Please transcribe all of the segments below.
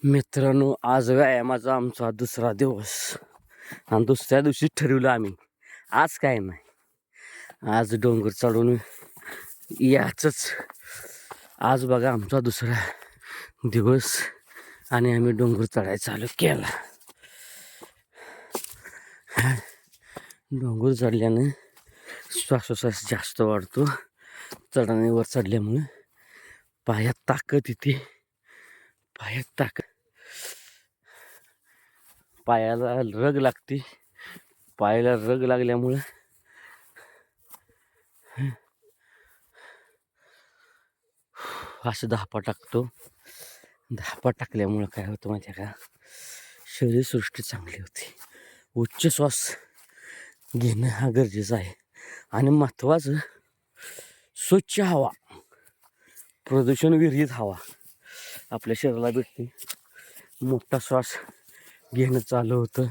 मित्रांनो, आज व्यायामाचा आमचा दुसरा दिवस आणि दुसऱ्या दिवशी ठरवलं आम्ही आज काय नाही, आज डोंगर चढून याचंच. आज बघा आमचा दुसरा दिवस आणि आम्ही डोंगर चढायला चालू केला. डोंगर चढल्यानं श्वासोश्वास जास्त वाढतो. चढाण्यावर चढल्यामुळे पायात ताकद येते. पायाला रग लागते. पायाला रग लागल्यामुळं असं धापा टाकतो. धापा टाकल्यामुळं काय होतं माहिती आहे का, शरीरसृष्टी चांगली होती. उच्च श्वास घेणं हा गरजेचं आहे. आणि महत्त्वाचं, स्वच्छ हवा, प्रदूषण विरहित हवा आपल्या शरीराला भेटते. मोठा श्वास घेणं चालू होतं.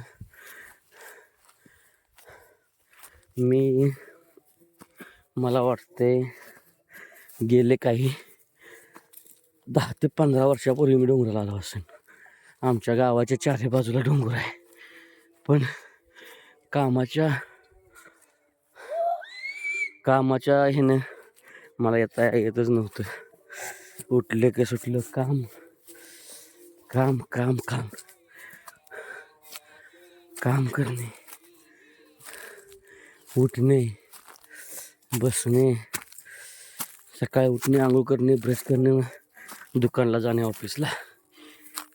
मला वाटते गेले काही 10 ते 15 वर्षापूर्वी मी डोंगराला आलो असेल. आमच्या गावाच्या चारही बाजूला डोंगर आहे, पण कामाच्या ह्यानं मला येतच नव्हतं. उठले की सुटलं काम काम काम काम काम करणे, उठणे, बसणे, सकाळी उठणे, आंघोळ करणे, ब्रश करणे, दुकानला जाणे, ऑफिसला.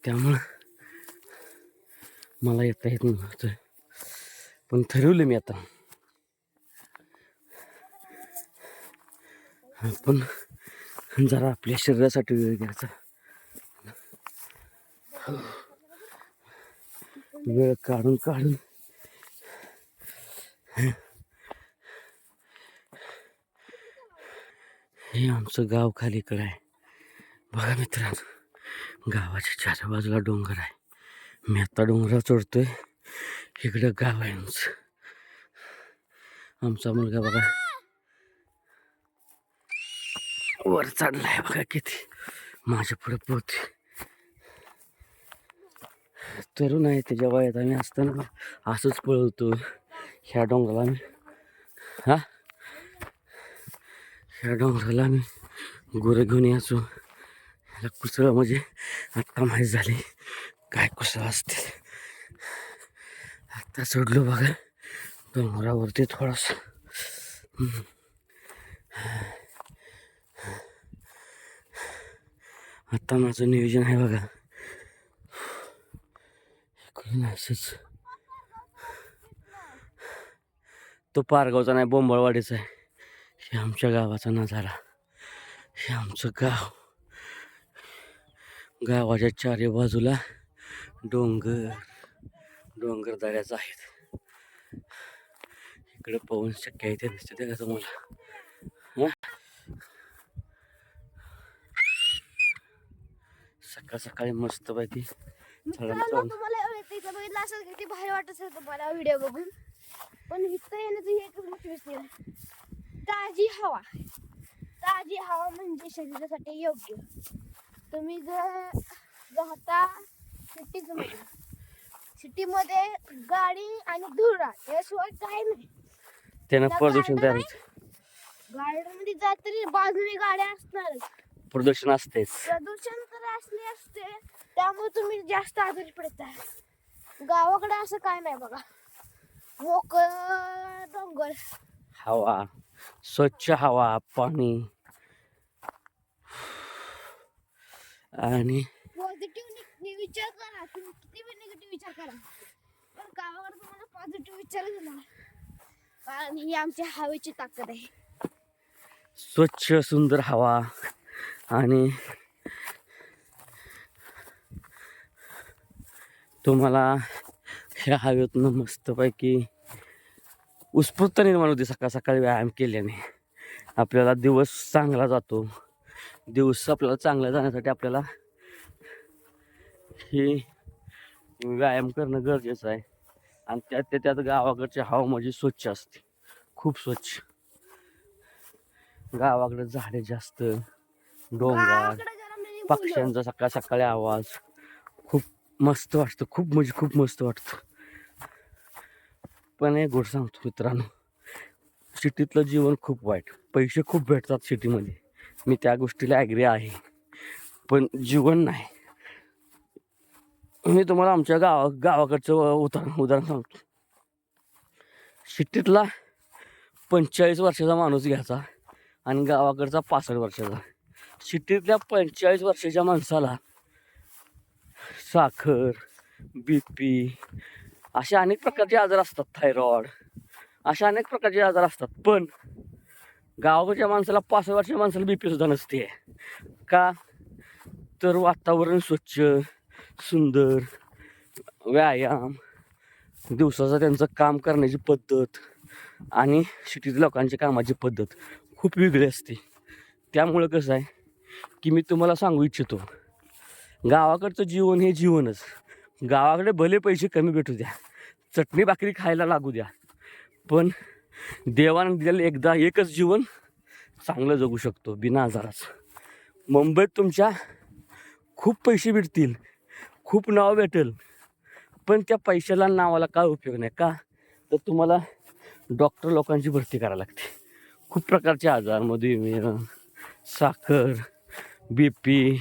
त्यामुळं मला येता येत नव्हतं. पण ठरवलं मी आता आपण जरा आपल्या शरीरासाठी वेळ घ्यायचा. वेळ काढून हे आमचं गाव खालीकडं आहे. बघा मित्रांनो, गावाच्या चार बाजूला डोंगर आहे. मी आता डोंगरावर चढतोय. इकडं गाव आहे आमचं. आमचा मुलगा बघा वर चढलाय. बघा किती माझ्या पुढे पोहते. तरुण आहे, त्याच्या वयात आम्ही असताना असंच पळवतो. ह्या डोंगराला आम्ही गुरं घेऊन यायचो. ह्याला कुसळ म्हणजे आत्ता माहीत झाली काय कुसळ असते. आत्ता चढलो बघा डोंगरावरती थोडासा. आता माझं नियोजन आहे बघा, इकडून असंच. तो पारगावचा नाही, बोंबळवाडीचा आहे. हे आमच्या गावाचा नजारा. हे आमचं गाव. गावाच्या चारी बाजूला डोंगर दऱ्याच आहेत. इकडे पाहून शक्य आहे ते दिसते ते का तुम्हाला. सकाळी मस्त पैकी तुम्हाला बघितलं असेल किती भारी वाटत असेल तुम्हाला व्हिडिओ बघून. पण इथं येण्याचं हे एकच मोटिवेशन आहे, ताजी हवा म्हणजे शरीरासाठी योग्य. तुम्ही जर राहता सिटीमध्ये गाडी आणि धुरा याशिवाय काय नाही. त्यानं प्रदूषण तयार होते. गार्डनमध्ये जात तरी बाजूने गाड्या असणारच. प्रदूषण असतेच. प्रदूषण तर असते, त्यामुळे तुम्ही जास्त आजारी पडताय. गावाकडे असं काय नाही बघा, मोकळं डोंगर, हवा, स्वच्छ हवा, पाणी आणि पॉझिटिव्ह विचार करा. तुम्ही किती पण निगेटिव्ह विचार करा, पण गावाकडे तुम्हाला पॉझिटिव्ह विचार येणार. कारण ही आमच्या हवेची ताकद आहे. स्वच्छ सुंदर हवा. आणि तुम्हाला ह्या हवेतनं मस्तपैकी उत्स्फूर्त निर्माण होते. सकाळी व्यायाम केल्याने आपल्याला दिवस चांगला जातो. दिवस आपल्याला चांगला जाण्यासाठी आपल्याला हे व्यायाम करणं गरजेचं आहे. आणि त्यात गावाकडची हवा म्हणजे स्वच्छ असते, खूप स्वच्छ. गावाकडे झाडे जास्त, डोंगर, पक्ष्यांचा सकाळी आवाज खूप मस्त वाटतं, खूप म्हणजे खूप मस्त वाटतं. पण एक गोष्ट सांगतो मित्रांनो, सिटीतलं जीवन खूप वाईट. पैसे खूप भेटतात सिटीमध्ये, मी त्या गोष्टीला ॲग्री आहे, पण जीवन नाही. मी तुम्हाला आमच्या गावाकडचं उदाहरण सांगतो. सिटीतला 45 वर्षाचा माणूस घ्यायचा आणि गावाकडचा 65 वर्षाचा. सिटीतल्या 45 वर्षाच्या माणसाला साखर, BP असे अनेक प्रकारचे आजार असतात, थायरॉइड, अशा अनेक प्रकारचे आजार असतात. पण गावाकडच्या माणसाला 65 वर्षाच्या माणसाला BP सुद्धा नसते. का? तर वातावरण स्वच्छ, सुंदर, व्यायाम, दिवसाचं त्यांचं काम करण्याची पद्धत आणि सिटीतल्या लोकांची कामाची पद्धत खूप वेगळी असते. त्यामुळं कसं आहे की मी तुम्हाला सांगू इच्छितो, गावाकडचं जीवन हे जीवनच. गावाकडे भले पैसे कमी भेटू द्या, चटणी भाकरी खायला लागू द्या, पण देवानं दिलेलं एकच जीवन चांगलं जगू शकतो बिना आजाराचं. मुंबईत तुमच्या खूप पैसे भेटतील, खूप नाव भेटेल, पण त्या पैशाला नावाला काय उपयोग नाही. का? तर तुम्हाला डॉक्टर लोकांची भरती करावी लागते. खूप प्रकारचे आजार, मधुमेह, साखर, BP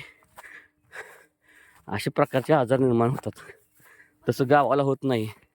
अशा प्रकारचे आजार निर्माण होतात. तसं गावाला होत नाही.